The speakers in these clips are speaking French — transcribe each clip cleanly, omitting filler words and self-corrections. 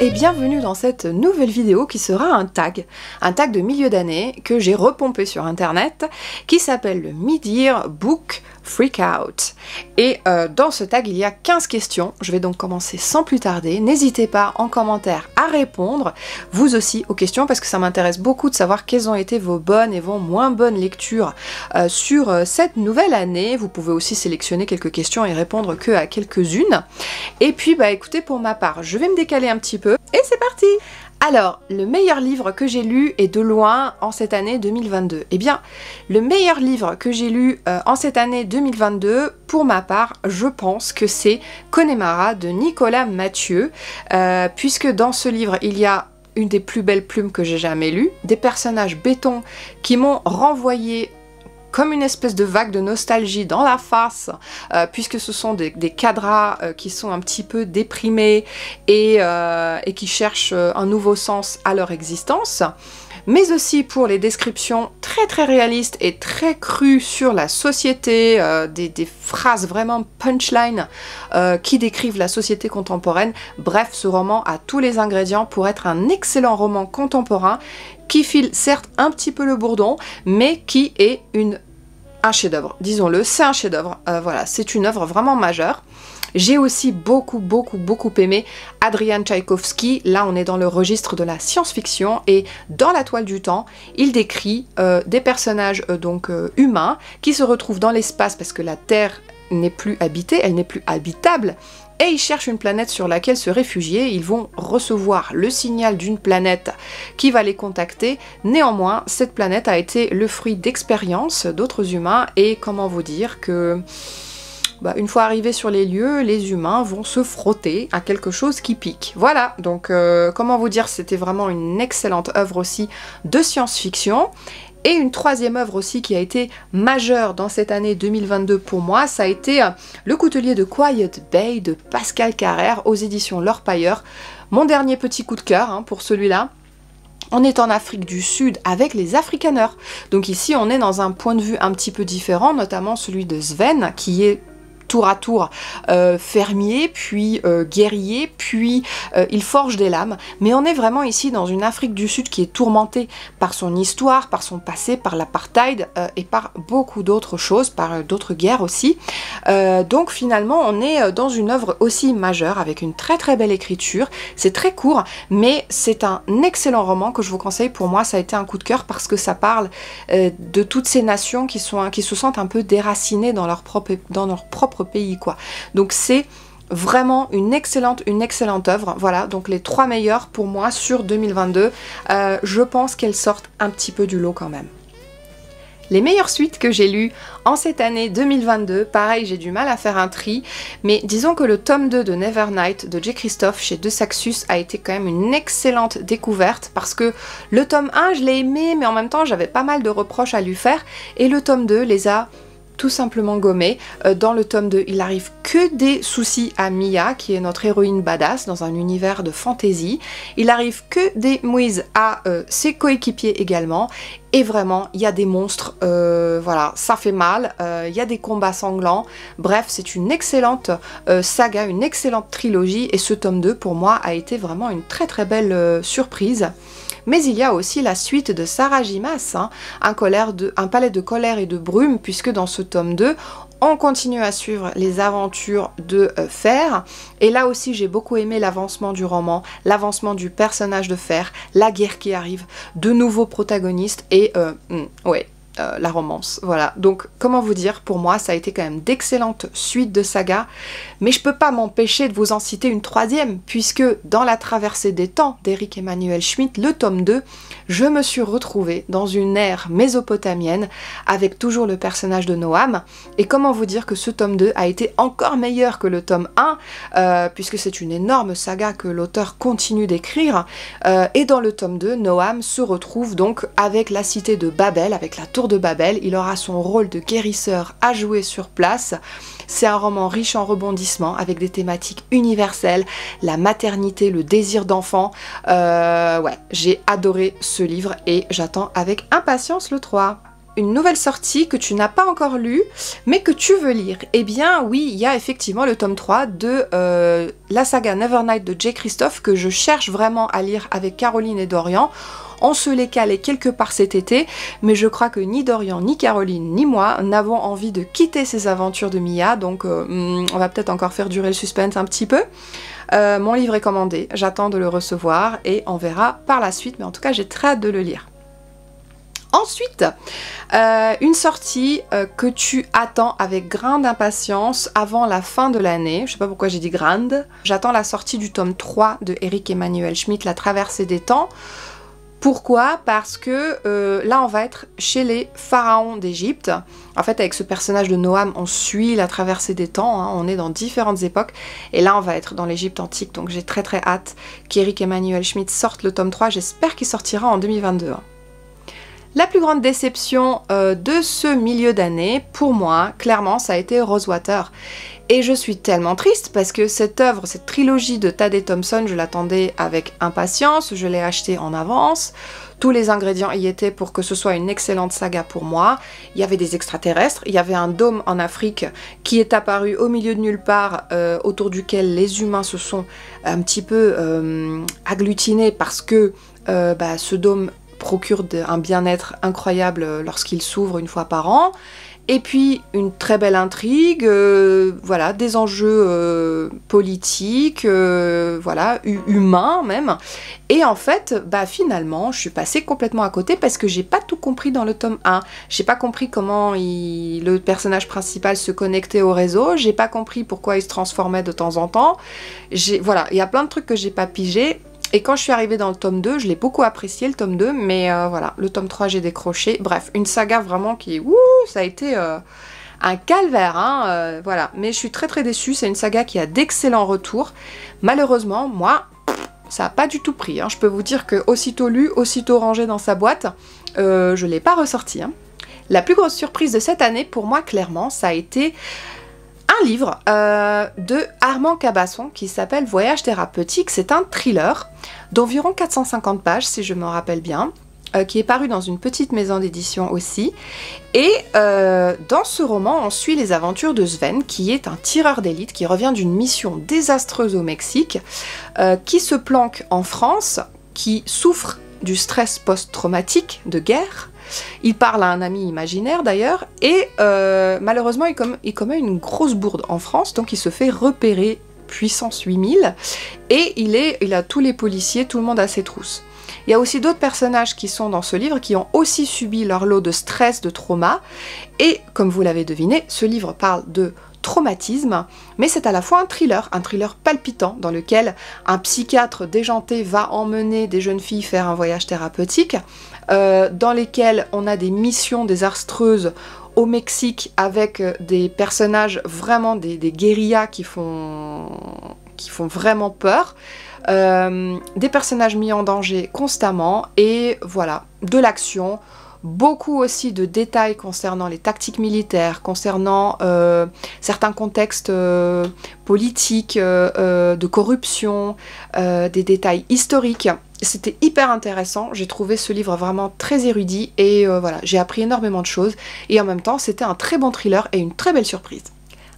Et bienvenue dans cette nouvelle vidéo qui sera un tag de milieu d'année que j'ai repompé sur internet qui s'appelle le Mid-Year Book Freakout. Et dans ce tag il y a 15 questions, je vais donc commencer sans plus tarder. N'hésitez pas en commentaire à répondre, vous aussi, aux questions parce que ça m'intéresse beaucoup de savoir quelles ont été vos bonnes et vos moins bonnes lectures sur cette nouvelle année. Vous pouvez aussi sélectionner quelques questions et répondre que à quelques-unes. Et puis bah écoutez, pour ma part, je vais me décaler un petit peu et c'est parti! Alors, le meilleur livre que j'ai lu et de loin en cette année 2022. Eh bien, le meilleur livre que j'ai lu en cette année 2022, pour ma part, je pense que c'est Connemara de Nicolas Mathieu, puisque dans ce livre, il y a une des plus belles plumes que j'ai jamais lues, des personnages béton qui m'ont renvoyé comme une espèce de vague de nostalgie dans la face, puisque ce sont des cadras qui sont un petit peu déprimés et qui cherchent un nouveau sens à leur existence, mais aussi pour les descriptions très réalistes et très crues sur la société, des phrases vraiment punchline qui décrivent la société contemporaine. Bref, ce roman a tous les ingrédients pour être un excellent roman contemporain qui file certes un petit peu le bourdon, mais qui est un chef-d'œuvre, disons-le, c'est un chef-d'œuvre, voilà, c'est une œuvre vraiment majeure. J'ai aussi beaucoup aimé Adrian Tchaïkovski. Là on est dans le registre de la science-fiction et dans La Toile du Temps, il décrit des personnages humains qui se retrouvent dans l'espace parce que la Terre n'est plus habitée, elle n'est plus habitable. Et ils cherchent une planète sur laquelle se réfugier, ils vont recevoir le signal d'une planète qui va les contacter. Néanmoins, cette planète a été le fruit d'expériences d'autres humains et comment vous dire que une fois arrivés sur les lieux, les humains vont se frotter à quelque chose qui pique. Voilà, donc comment vous dire, c'était vraiment une excellente œuvre aussi de science-fiction. Et une troisième œuvre aussi qui a été majeure dans cette année 2022 pour moi, ça a été Le Coutelier de Quiet Bay de Pascal Carrère aux éditions L'Orpailleur. Mon dernier petit coup de cœur pour celui-là. On est en Afrique du Sud avec les Afrikaners. Donc ici on est dans un point de vue un petit peu différent, notamment celui de Sven qui est tour à tour fermier, puis guerrier, puis il forge des lames. Mais on est vraiment ici dans une Afrique du Sud qui est tourmentée par son histoire, par son passé, par l'apartheid et par beaucoup d'autres choses, par d'autres guerres aussi. Donc finalement on est dans une œuvre aussi majeure avec une très belle écriture. C'est très court, mais c'est un excellent roman que je vous conseille. Pour moi ça a été un coup de cœur parce que ça parle de toutes ces nations qui se sentent un peu déracinées dans leur propre pays quoi. Donc c'est vraiment une excellente œuvre. Voilà, donc les 3 meilleures pour moi sur 2022. Je pense qu'elles sortent un petit peu du lot quand même. Les meilleures suites que j'ai lues en cette année 2022, pareil j'ai du mal à faire un tri, mais disons que le tome 2 de Nevernight de J. Christophe chez De Saxus a été quand même une excellente découverte parce que le tome 1 je l'ai aimé mais en même temps j'avais pas mal de reproches à lui faire et le tome 2 les a tout simplement gommé. Dans le tome 2, il arrive que des soucis à Mia, qui est notre héroïne badass dans un univers de fantasy. Il arrive que des mouises à ses coéquipiers également. Et vraiment, il y a des monstres, voilà, ça fait mal, il y a des combats sanglants. Bref, c'est une excellente saga, une excellente trilogie. Et ce tome 2, pour moi, a été vraiment une très belle surprise. Mais il y a aussi la suite de Sarah J. Maas, un palais de colère et de brume, puisque dans ce tome 2, on continue à suivre les aventures de Fer. Et là aussi, j'ai beaucoup aimé l'avancement du roman, l'avancement du personnage de Fer, la guerre qui arrive, de nouveaux protagonistes et la romance, voilà. Donc comment vous dire, pour moi ça a été quand même d'excellentes suites de sagas, mais je peux pas m'empêcher de vous en citer une troisième, puisque dans La Traversée des Temps d'Eric Emmanuel Schmitt, le tome 2, je me suis retrouvée dans une ère mésopotamienne avec toujours le personnage de Noam, et comment vous dire que ce tome 2 a été encore meilleur que le tome 1, puisque c'est une énorme saga que l'auteur continue d'écrire, et dans le tome 2, Noam se retrouve donc avec la cité de Babel, avec la tour de Babel, il aura son rôle de guérisseur à jouer sur place. C'est un roman riche en rebondissements avec des thématiques universelles, la maternité, le désir d'enfant. Ouais, j'ai adoré ce livre et j'attends avec impatience le 3. une nouvelle sortie que tu n'as pas encore lue, mais que tu veux lire. Eh bien oui, il y a effectivement le tome 3 de la saga Nevernight de Jay Kristoff que je cherche vraiment à lire avec Caroline et Dorian. On se les calait quelque part cet été, mais je crois que ni Dorian, ni Caroline, ni moi n'avons envie de quitter ces aventures de Mia, donc on va peut-être encore faire durer le suspense un petit peu. Mon livre est commandé, j'attends de le recevoir et on verra par la suite, mais en tout cas j'ai très hâte de le lire. Ensuite, une sortie que tu attends avec grande impatience avant la fin de l'année. Je sais pas pourquoi j'ai dit grande. J'attends la sortie du tome 3 de Eric Emmanuel Schmitt, La Traversée des Temps. Pourquoi? Parce que là on va être chez les pharaons d'Égypte. En fait avec ce personnage de Noam on suit la traversée des temps, hein, on est dans différentes époques et là on va être dans l'Égypte antique, donc j'ai très hâte qu'Eric Emmanuel Schmitt sorte le tome 3, j'espère qu'il sortira en 2022. La plus grande déception de ce milieu d'année, pour moi, clairement, ça a été Rosewater. Et je suis tellement triste parce que cette œuvre, cette trilogie de Tadé Thompson, je l'attendais avec impatience, je l'ai achetée en avance. Tous les ingrédients y étaient pour que ce soit une excellente saga pour moi. Il y avait des extraterrestres, il y avait un dôme en Afrique qui est apparu au milieu de nulle part, autour duquel les humains se sont un petit peu agglutinés parce que ce dôme procure un bien-être incroyable lorsqu'il s'ouvre une fois par an. Et puis une très belle intrigue, voilà, des enjeux politiques, voilà, humains même. Et en fait, finalement, je suis passée complètement à côté parce que j'ai pas tout compris dans le tome 1. J'ai pas compris comment le personnage principal se connectait au réseau, j'ai pas compris pourquoi il se transformait de temps en temps. Voilà, il y a plein de trucs que j'ai pas pigé. Et quand je suis arrivée dans le tome 2, je l'ai beaucoup apprécié le tome 2, mais voilà, le tome 3 j'ai décroché. Bref, une saga vraiment qui, ça a été un calvaire, hein, voilà. Mais je suis très déçue, c'est une saga qui a d'excellents retours. Malheureusement, moi, ça n'a pas du tout pris, hein. Je peux vous dire que aussitôt lu, aussitôt rangé dans sa boîte, je ne l'ai pas ressorti, hein. La plus grosse surprise de cette année, pour moi, clairement, ça a été un livre de Armand Cabasson qui s'appelle Voyage thérapeutique. C'est un thriller d'environ 450 pages si je me rappelle bien, qui est paru dans une petite maison d'édition aussi. Et dans ce roman, on suit les aventures de Sven, qui est un tireur d'élite qui revient d'une mission désastreuse au Mexique, qui se planque en France, qui souffre du stress post-traumatique de guerre. Il parle à un ami imaginaire d'ailleurs, et malheureusement il commet une grosse bourde en France, donc il se fait repérer puissance 8000, et il a tous les policiers, tout le monde à ses trousses. Il y a aussi d'autres personnages qui sont dans ce livre qui ont aussi subi leur lot de stress, de trauma, et comme vous l'avez deviné, ce livre parle de traumatisme, mais c'est à la fois un thriller palpitant dans lequel un psychiatre déjanté va emmener des jeunes filles faire un voyage thérapeutique, dans lesquels on a des missions désastreuses au Mexique avec des personnages vraiment des guérillas qui font vraiment peur, des personnages mis en danger constamment, et voilà, de l'action, beaucoup aussi de détails concernant les tactiques militaires, concernant certains contextes politiques, de corruption, des détails historiques. C'était hyper intéressant, j'ai trouvé ce livre vraiment très érudit et voilà, j'ai appris énormément de choses et en même temps c'était un très bon thriller et une très belle surprise.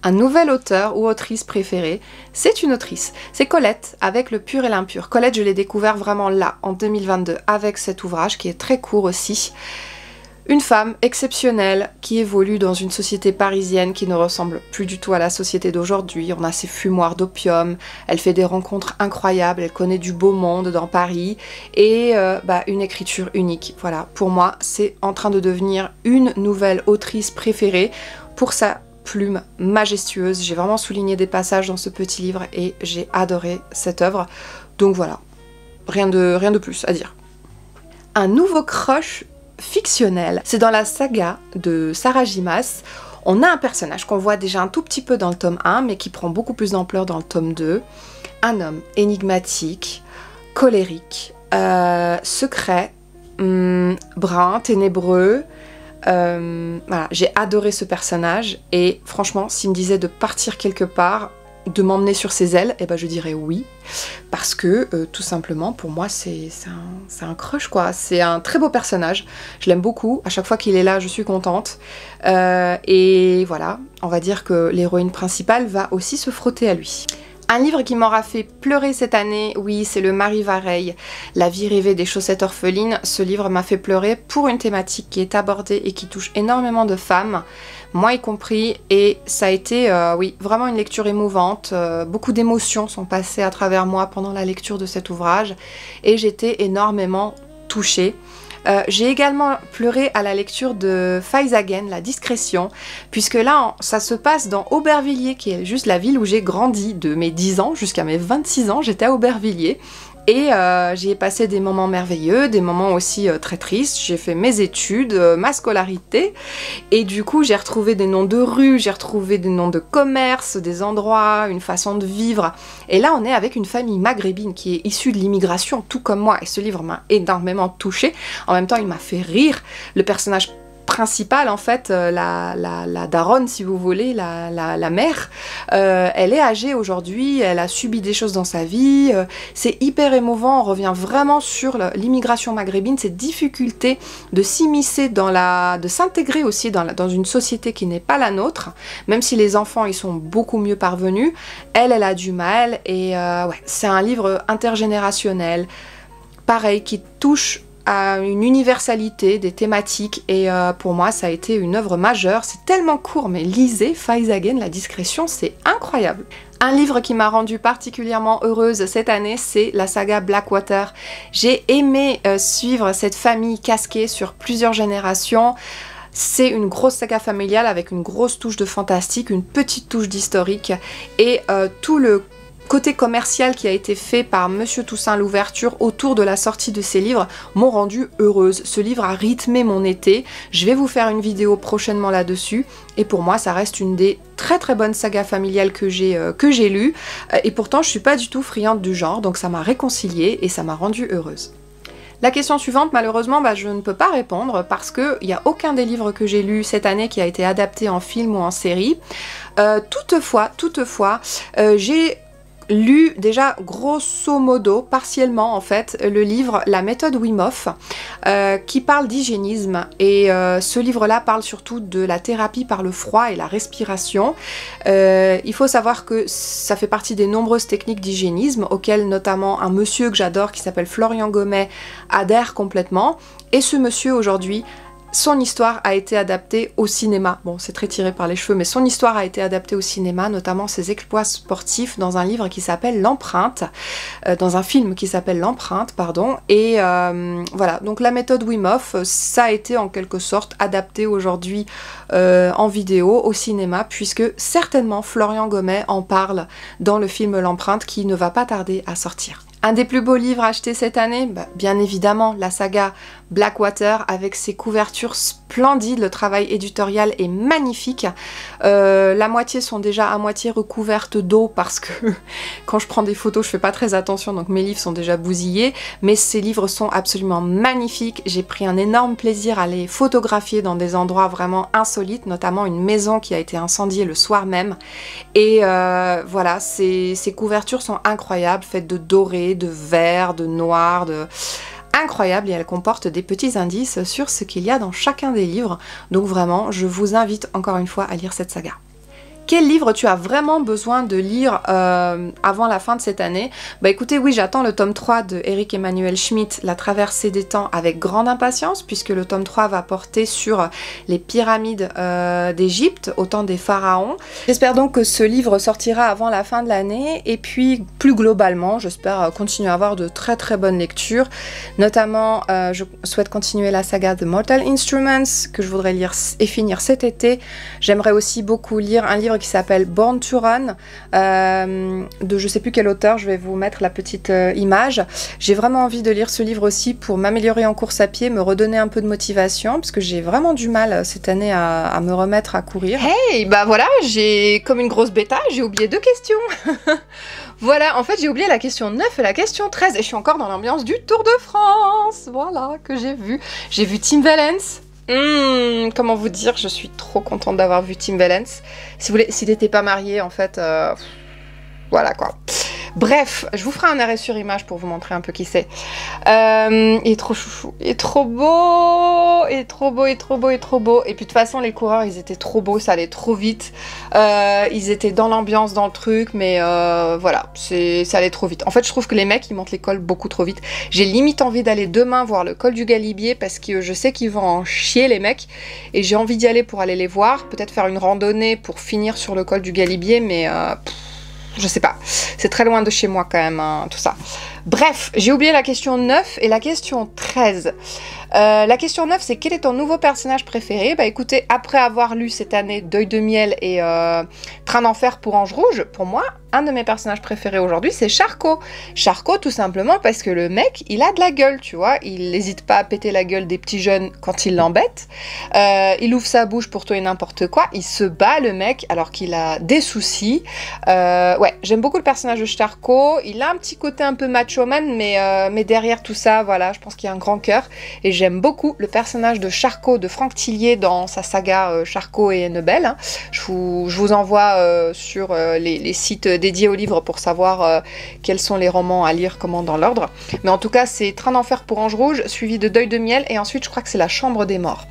Un nouvel auteur ou autrice préférée, c'est une autrice, c'est Colette avec Le Pur et l'Impur. Colette, je l'ai découvert vraiment là, en 2022, avec cet ouvrage qui est très court aussi. Une femme exceptionnelle qui évolue dans une société parisienne qui ne ressemble plus du tout à la société d'aujourd'hui. On a ses fumoirs d'opium, elle fait des rencontres incroyables, elle connaît du beau monde dans Paris et une écriture unique. Voilà, pour moi, c'est en train de devenir une nouvelle autrice préférée pour sa plume majestueuse. J'ai vraiment souligné des passages dans ce petit livre et j'ai adoré cette œuvre. Donc voilà, rien de plus à dire. Un nouveau crush fictionnel, c'est dans la saga de Sarah Gimas. On a un personnage qu'on voit déjà un tout petit peu dans le tome 1 mais qui prend beaucoup plus d'ampleur dans le tome 2. Un homme énigmatique, colérique, secret, brun, ténébreux. Voilà, j'ai adoré ce personnage et franchement s'il me disait de partir quelque part, de m'emmener sur ses ailes, et ben je dirais oui, parce que tout simplement pour moi c'est un crush quoi, c'est un très beau personnage, je l'aime beaucoup, à chaque fois qu'il est là je suis contente, et voilà, on va dire que l'héroïne principale va aussi se frotter à lui. Un livre qui m'aura fait pleurer cette année, oui, c'est le Marie Vareille, La vie rêvée des chaussettes orphelines. Ce livre m'a fait pleurer pour une thématique qui est abordée et qui touche énormément de femmes, moi y compris, et ça a été, oui, vraiment une lecture émouvante. Beaucoup d'émotions sont passées à travers moi pendant la lecture de cet ouvrage, et j'étais énormément touchée. J'ai également pleuré à la lecture de Faizagen, La discrétion, puisque là, ça se passe dans Aubervilliers, qui est juste la ville où j'ai grandi de mes 10 ans jusqu'à mes 26 ans, j'étais à Aubervilliers. Et j'y ai passé des moments merveilleux, des moments aussi très tristes. J'ai fait mes études, ma scolarité, et du coup j'ai retrouvé des noms de rues, j'ai retrouvé des noms de commerces, des endroits, une façon de vivre. Et là on est avec une famille maghrébine qui est issue de l'immigration, tout comme moi, et ce livre m'a énormément touchée. En même temps il m'a fait rire. Le personnage principale en fait, la daronne si vous voulez, la mère, elle est âgée aujourd'hui, elle a subi des choses dans sa vie, c'est hyper émouvant, on revient vraiment sur l'immigration maghrébine, cette difficulté de s'immiscer de s'intégrer aussi dans une société qui n'est pas la nôtre, même si les enfants ils sont beaucoup mieux parvenus, elle a du mal, et ouais, c'est un livre intergénérationnel, pareil, qui touche à une universalité des thématiques, et pour moi ça a été une œuvre majeure. C'est tellement court, mais lisez Faizagen, La discrétion, c'est incroyable. Un livre qui m'a rendue particulièrement heureuse cette année, c'est la saga Blackwater. J'ai aimé suivre cette famille casquée sur plusieurs générations. C'est une grosse saga familiale avec une grosse touche de fantastique, une petite touche d'historique, et tout le côté commercial qui a été fait par Monsieur Toussaint Louverture autour de la sortie de ces livres m'ont rendue heureuse. Ce livre a rythmé mon été, je vais vous faire une vidéo prochainement là-dessus, et pour moi ça reste une des très très bonnes sagas familiales que j'ai lues, et pourtant je suis pas du tout friande du genre, donc ça m'a réconciliée et ça m'a rendue heureuse. La question suivante, malheureusement, je ne peux pas répondre parce qu'il n'y a aucun des livres que j'ai lus cette année qui a été adapté en film ou en série. Toutefois, j'ai lu déjà grosso modo, partiellement en fait, le livre La méthode Wim Hof, qui parle d'hygiénisme, et ce livre-là parle surtout de la thérapie par le froid et la respiration. Il faut savoir que ça fait partie des nombreuses techniques d'hygiénisme auxquelles notamment un monsieur que j'adore qui s'appelle Florian Gomet adhère complètement, et ce monsieur aujourd'hui, son histoire a été adaptée au cinéma. Bon, c'est très tiré par les cheveux, mais son histoire a été adaptée au cinéma, notamment ses exploits sportifs dans un livre qui s'appelle L'Empreinte, dans un film qui s'appelle L'Empreinte, pardon. Et voilà, donc la méthode Wim Hof, ça a été en quelque sorte adapté aujourd'hui en vidéo au cinéma, puisque certainement Florian Gomet en parle dans le film L'Empreinte qui ne va pas tarder à sortir. Un des plus beaux livres achetés cette année, bien évidemment la saga Blackwater avec ses couvertures splendides, le travail éditorial est magnifique. La moitié sont déjà à moitié recouvertes d'eau parce que quand je prends des photos je fais pas très attention, donc mes livres sont déjà bousillés, mais ces livres sont absolument magnifiques. J'ai pris un énorme plaisir à les photographier dans des endroits vraiment insolites, notamment une maison qui a été incendiée le soir même, et voilà, ces couvertures sont incroyables, faites de doré, de vert, de noir, incroyable, et elle comporte des petits indices sur ce qu'il y a dans chacun des livres, donc vraiment je vous invite encore une fois à lire cette saga. Quel livre tu as vraiment besoin de lire avant la fin de cette année? Écoutez, oui, j'attends le tome 3 de Eric Emmanuel Schmitt, La traversée des temps, avec grande impatience, puisque le tome 3 va porter sur les pyramides d'Égypte, au temps des pharaons. J'espère donc que ce livre sortira avant la fin de l'année, et puis plus globalement, j'espère continuer à avoir de très très bonnes lectures. Notamment, je souhaite continuer la saga The Mortal Instruments, que je voudrais lire et finir cet été. J'aimerais aussi beaucoup lire un livre qui s'appelle Born to Run, de je sais plus quel auteur, je vais vous mettre la petite image. J'ai vraiment envie de lire ce livre aussi pour m'améliorer en course à pied, me redonner un peu de motivation, parce que j'ai vraiment du mal cette année à me remettre à courir. Hey, voilà, j'ai comme une grosse bêta, j'ai oublié 2 questions. Voilà, en fait j'ai oublié la question 9 et la question 13, et je suis encore dans l'ambiance du Tour de France, voilà, que j'ai vu. J'ai vu Tim Wellens. Comment vous dire, je suis trop contente d'avoir vu Tim Wellens. Si vous voulez, s'il n'était pas marié, en fait, Voilà quoi. Bref, je vous ferai un arrêt sur image pour vous montrer un peu qui c'est. Il est trop chouchou, il est trop beau, il est trop beau, il est trop beau, il est trop beau. Et puis de toute façon, les coureurs, ils étaient trop beaux, ça allait trop vite. Ils étaient dans l'ambiance, dans le truc, mais voilà, ça allait trop vite. En fait, je trouve que les mecs, ils montent les cols beaucoup trop vite. J'ai limite envie d'aller demain voir le col du Galibier parce que je sais qu'ils vont en chier, les mecs. Et j'ai envie d'y aller pour aller les voir, peut-être faire une randonnée pour finir sur le col du Galibier, mais... je sais pas, c'est très loin de chez moi quand même, hein, tout ça. Bref, j'ai oublié la question 9 et la question 13. La question 9, c'est quel est ton nouveau personnage préféré? Bah écoutez, après avoir lu cette année Deuil de miel et Train d'enfer pour Ange Rouge, pour moi, un de mes personnages préférés aujourd'hui, c'est Charcot. Charcot, tout simplement parce que le mec, il a de la gueule, tu vois. Il n'hésite pas à péter la gueule des petits jeunes quand il l'embête. Il ouvre sa bouche pour tout et n'importe quoi. Il se bat, le mec, alors qu'il a des soucis. Ouais, j'aime beaucoup le personnage de Charcot. Il a un petit côté un peu macho-man, mais derrière tout ça, voilà, je pense qu'il y a un grand cœur. Et j'aime beaucoup le personnage de Charcot, de Franck Tillier, dans sa saga Charcot et Annabelle. Hein. Je vous envoie sur les sites dédié au livre pour savoir quels sont les romans à lire, comment dans l'ordre. Mais en tout cas, c'est Train d'enfer pour Ange Rouge, suivi de Deuil de miel, et ensuite je crois que c'est La Chambre des morts.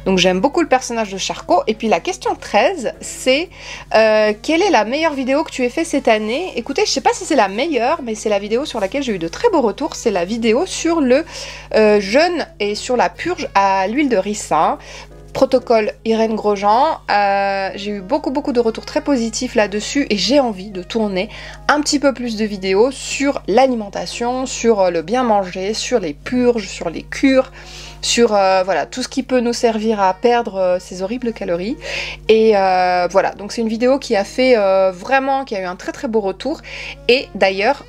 Donc j'aime beaucoup le personnage de Charcot. Et puis la question 13, c'est quelle est la meilleure vidéo que tu aies fait cette année? Écoutez, je sais pas si c'est la meilleure, mais c'est la vidéo sur laquelle j'ai eu de très beaux retours. C'est la vidéo sur le jeûne et sur la purge à l'huile de ricin. Protocole Irène Grosjean, j'ai eu beaucoup de retours très positifs là-dessus et j'ai envie de tourner un petit peu plus de vidéos sur l'alimentation, sur le bien manger, sur les purges, sur les cures, sur voilà, tout ce qui peut nous servir à perdre ces horribles calories. Et voilà, donc c'est une vidéo qui a fait vraiment, qui a eu un très beau retour. Et d'ailleurs,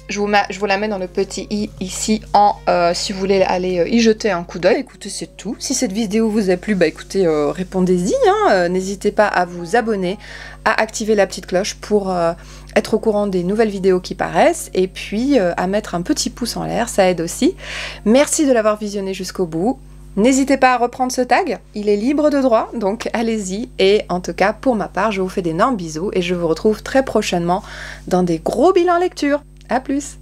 je vous la mets dans le petit i ici en si vous voulez aller y jeter un coup d'œil. Écoutez, c'est tout. Si cette vidéo vous a plu, bah écoutez, répondez-y. Hein, n'hésitez pas à vous abonner, à activer la petite cloche pour être au courant des nouvelles vidéos qui paraissent et puis à mettre un petit pouce en l'air, ça aide aussi. Merci de l'avoir visionné jusqu'au bout. N'hésitez pas à reprendre ce tag, il est libre de droit, donc allez-y. Et en tout cas, pour ma part, je vous fais d'énormes bisous et je vous retrouve très prochainement dans des gros bilans lecture. À plus!